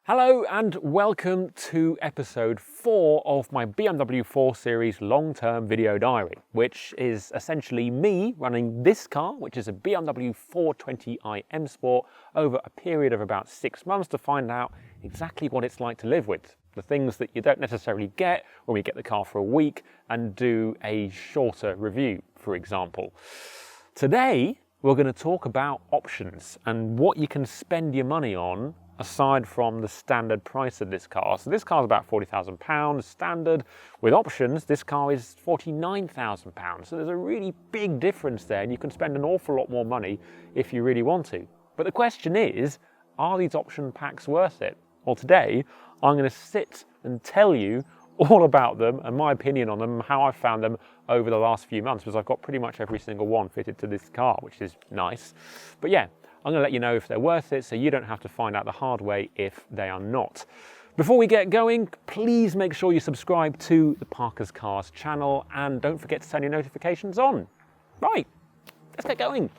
Hello and welcome to episode 4 of my BMW 4 Series long-term video diary, which is essentially me running this car, which is a BMW 420i M Sport, over a period of about 6 months to find out exactly what it's like to live with. The things that you don't necessarily get when we get the car for a week and do a shorter review, for example. Today, we're going to talk about options and what you can spend your money on aside from the standard price of this car. So this car is about £40,000 standard. With options, this car is £49,000. So there's a really big difference there, and you can spend an awful lot more money if you really want to. But the question is, are these option packs worth it? Well, today, I'm going to sit and tell you all about them and my opinion on them, how I've found them over the last few months, because I've got pretty much every single one fitted to this car, which is nice. But yeah, I'm going to let you know if they're worth it, so you don't have to find out the hard way if they are not. Before we get going, please make sure you subscribe to the Parker's Cars channel and don't forget to turn your notifications on. Right, let's get going.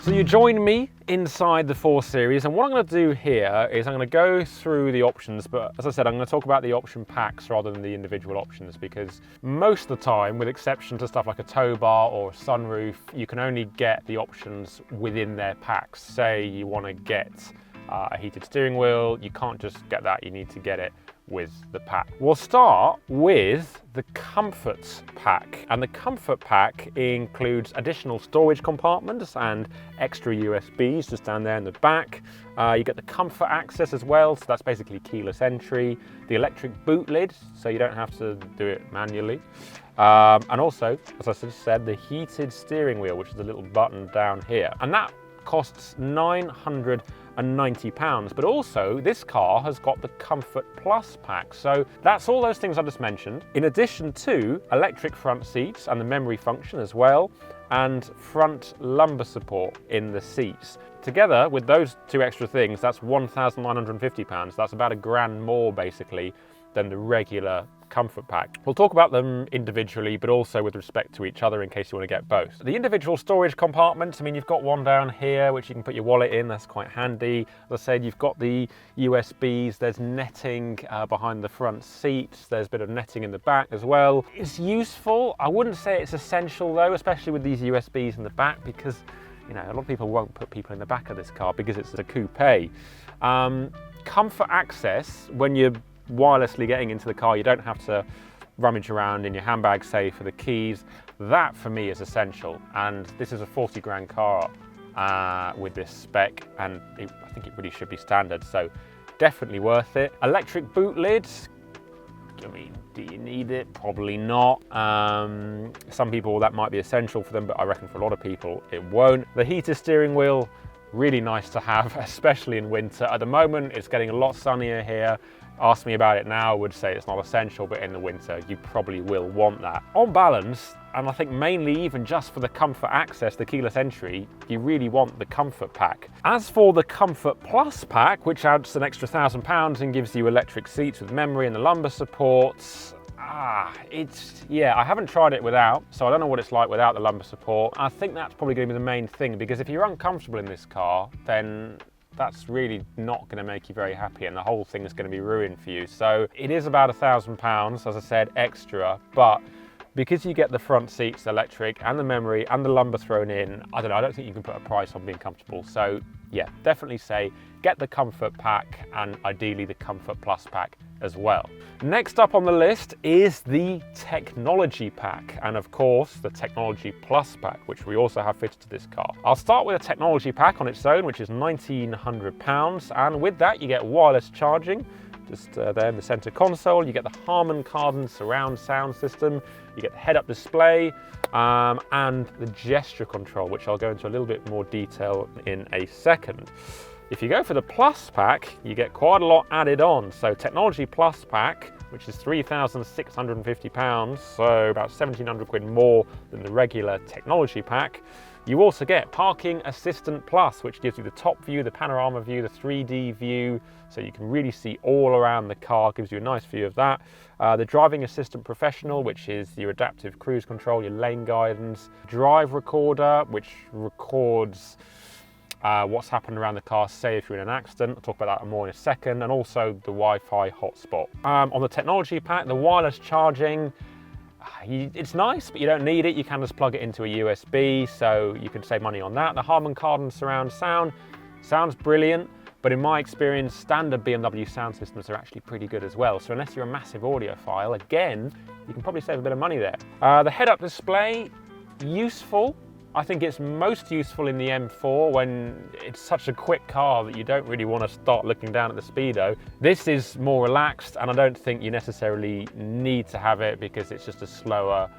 So you join me inside the 4 Series, and what I'm going to do here is I'm going to go through the options, but as I said, I'm going to talk about the option packs rather than the individual options, because most of the time, with exception to stuff like a tow bar or a sunroof, you can only get the options within their packs. Say you want to get a heated steering wheel, you can't just get that, you need to get it with the pack. We'll start with the Comfort Pack, and the Comfort Pack includes additional storage compartments and extra USBs just down there in the back. You get the Comfort Access as well, so that's basically keyless entry, the electric boot lid, so you don't have to do it manually, and also, as I just said, the heated steering wheel, which is a little button down here, and that costs £990. But also this car has got the Comfort Plus pack, so that's all those things I just mentioned, in addition to electric front seats and the memory function as well, and front lumbar support in the seats. Together with those two extra things, that's £1,950. That's about £1,000 more basically than the regular Comfort Pack. We'll talk about them individually, but also with respect to each other in case you want to get both. The individual storage compartments, I mean, you've got one down here which you can put your wallet in, that's quite handy. As I said, you've got the USBs, there's netting behind the front seats, there's a bit of netting in the back as well. It's useful. I wouldn't say it's essential though, especially with these USBs in the back, because you know, a lot of people won't put people in the back of this car because it's a coupe. Comfort Access, when you're wirelessly getting into the car, you don't have to rummage around in your handbag safe for the keys. That for me is essential, and this is a 40 grand car with this spec, and I think it really should be standard, so definitely worth it. Electric boot lids, I mean, do you need it? Probably not. Some people that might be essential for them, but I reckon for a lot of people it won't. The heated steering wheel, really nice to have, especially in winter. At the moment it's getting a lot sunnier here. Ask me about it now, I would say it's not essential, but in the winter you probably will want that. On balance, and I think mainly even just for the Comfort Access, the keyless entry, you really want the Comfort Pack. As for the Comfort Plus Pack, which adds an extra £1,000 and gives you electric seats with memory and the lumbar supports, I haven't tried it without, so I don't know what it's like without the lumbar support. I think that's probably going to be the main thing, because if you're uncomfortable in this car, then that's really not going to make you very happy, and the whole thing is going to be ruined for you. So it is about £1,000, as I said, extra, but because you get the front seats electric and the memory and the lumbar thrown in, I don't think you can put a price on being comfortable. So yeah, definitely say get the Comfort Pack, and ideally the Comfort Plus Pack as well. Next up on the list is the Technology Pack, and of course the Technology Plus Pack, which we also have fitted to this car. I'll start with a Technology Pack on its own, which is £1,900, and with that you get wireless charging just there in the center console. You get the Harman Kardon surround sound system, you get the head-up display, and the gesture control, which I'll go into a little bit more detail in a second. If you go for the Plus Pack, you get quite a lot added on. So Technology Plus Pack, which is £3,650, so about 1,700 quid more than the regular Technology Pack. You also get Parking Assistant Plus, which gives you the top view, the panorama view, the 3D view, so you can really see all around the car, gives you a nice view of that. The Driving Assistant Professional, which is your adaptive cruise control, your lane guidance. Drive Recorder, which records what's happened around the car, say if you're in an accident. I'll talk about that more in a second, and also the Wi-Fi hotspot. On the technology pack, the wireless charging, it's nice, but you don't need it. You can just plug it into a USB, so you can save money on that. The Harman Kardon surround sound sounds brilliant, but in my experience, standard BMW sound systems are actually pretty good as well. So unless you're a massive audiophile, again, you can probably save a bit of money there. The head-up display, useful. I think it's most useful in the M4 when it's such a quick car that you don't really want to start looking down at the speedo. This is more relaxed, and I don't think you necessarily need to have it because it's just a slower,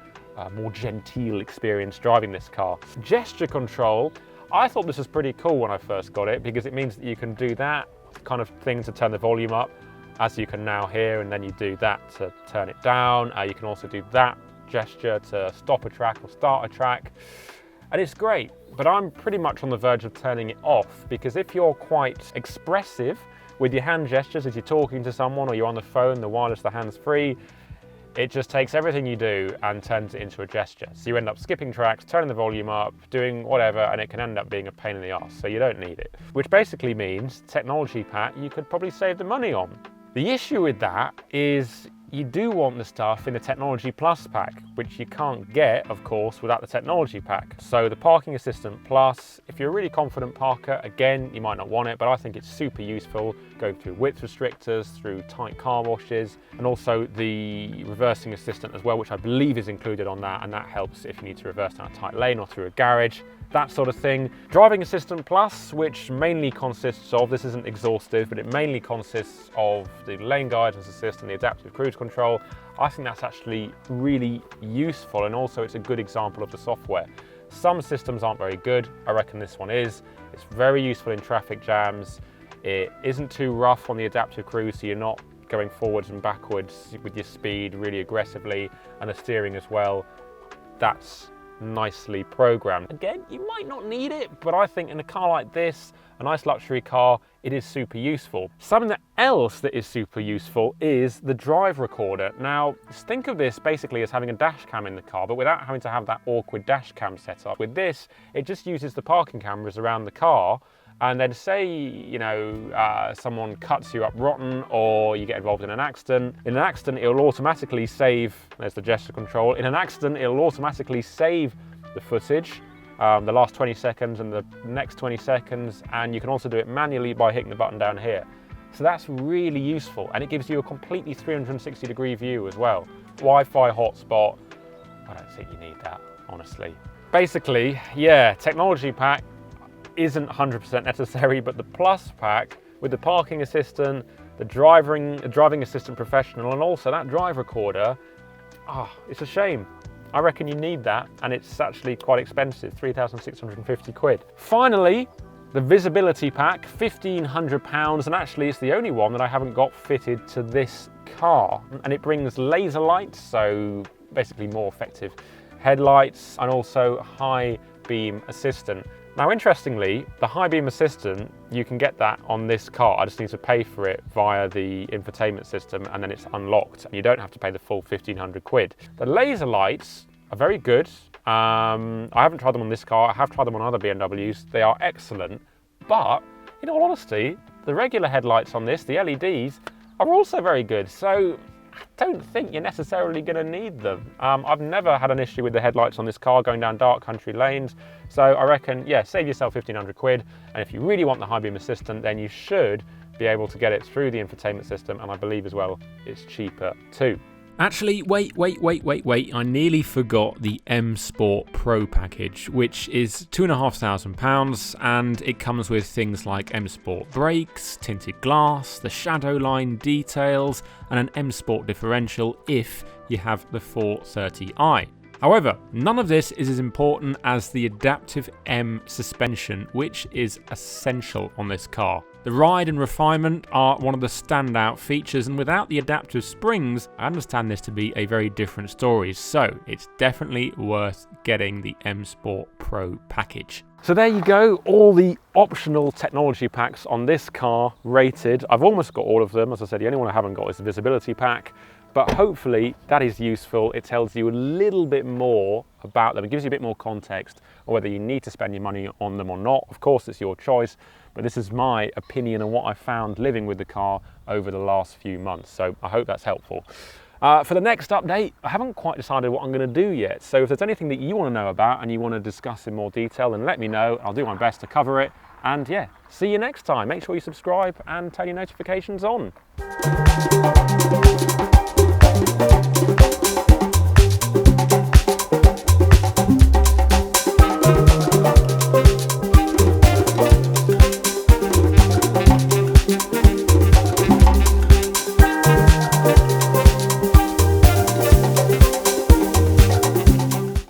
more genteel experience driving this car. Gesture control, I thought this was pretty cool when I first got it because it means that you can do that kind of thing to turn the volume up, as you can now hear, and then you do that to turn it down. You can also do that gesture to stop a track or start a track. And it's great, but I'm pretty much on the verge of turning it off because if you're quite expressive with your hand gestures as you're talking to someone or you're on the phone, the wireless, the hands-free, it just takes everything you do and turns it into a gesture. So you end up skipping tracks, turning the volume up, doing whatever, and it can end up being a pain in the arse, so you don't need it. Which basically means technology pack you could probably save the money on. The issue with that is you do want the stuff in the Technology Plus pack, which you can't get, of course, without the Technology pack. So the Parking Assistant Plus, if you're a really confident parker, again, you might not want it, but I think it's super useful going through width restrictors, through tight car washes, and also the reversing assistant as well, which I believe is included on that, and that helps if you need to reverse down a tight lane or through a garage, that sort of thing. Driving Assistant Plus, which mainly consists of, this isn't exhaustive, but it mainly consists of the lane guidance assist and the adaptive cruise control. I think that's actually really useful, and also it's a good example of the software. Some systems aren't very good. I reckon this one is. It's very useful in traffic jams. It isn't too rough on the adaptive cruise, so you're not going forwards and backwards with your speed really aggressively, and the steering as well. That's nicely programmed. Again, you might not need it, but I think in a car like this, a nice luxury car, it is super useful. Something else that is super useful is the drive recorder. Now, think of this basically as having a dash cam in the car, but without having to have that awkward dash cam set up. With this, it just uses the parking cameras around the car, and then say, you know, someone cuts you up rotten or you get involved in an accident. In an accident, it'll automatically save, there's the gesture control. In an accident, it'll automatically save the footage, the last 20 seconds and the next 20 seconds, and you can also do it manually by hitting the button down here. So that's really useful, and it gives you a completely 360-degree view as well. Wi-Fi hotspot, I don't think you need that, honestly. Basically, yeah, technology pack isn't 100% necessary, but the Plus pack with the parking assistant, the driving assistant professional, and also that drive recorder, it's a shame. I reckon you need that, and it's actually quite expensive, 3,650 quid. Finally, the visibility pack, £1,500, and actually it's the only one that I haven't got fitted to this car. And it brings laser lights, so basically more effective headlights, and also high beam assistant. Now, interestingly, the high beam assistant, you can get that on this car. I just need to pay for it via the infotainment system, and then it's unlocked. You don't have to pay the full 1,500 quid. The laser lights are very good. I haven't tried them on this car. I have tried them on other BMWs. They are excellent. But in all honesty, the regular headlights on this, the LEDs, are also very good. So I don't think you're necessarily going to need them. I've never had an issue with the headlights on this car going down dark country lanes. So I reckon, yeah, save yourself 1,500 quid. And if you really want the high beam assistant, then you should be able to get it through the infotainment system. And I believe as well, it's cheaper too. Actually, wait, I nearly forgot the M Sport Pro package, which is £2,500, and it comes with things like M Sport brakes, tinted glass, the Shadowline details, and an M Sport differential if you have the 430i. However, none of this is as important as the Adaptive M suspension, which is essential on this car. The ride and refinement are one of the standout features, and without the adaptive springs, I understand this to be a very different story, so it's definitely worth getting the M Sport Pro package. So there you go, all the optional technology packs on this car rated. I've almost got all of them. As I said, the only one I haven't got is the visibility pack. but hopefully that is useful. It tells you a little bit more about them. It gives you a bit more context on whether you need to spend your money on them or not. Of course, it's your choice, but this is my opinion on what I found living with the car over the last few months. So I hope that's helpful. For the next update, I haven't quite decided what I'm going to do yet. So if there's anything that you want to know about and you want to discuss in more detail, then let me know. I'll do my best to cover it. And yeah, see you next time. Make sure you subscribe and turn your notifications on.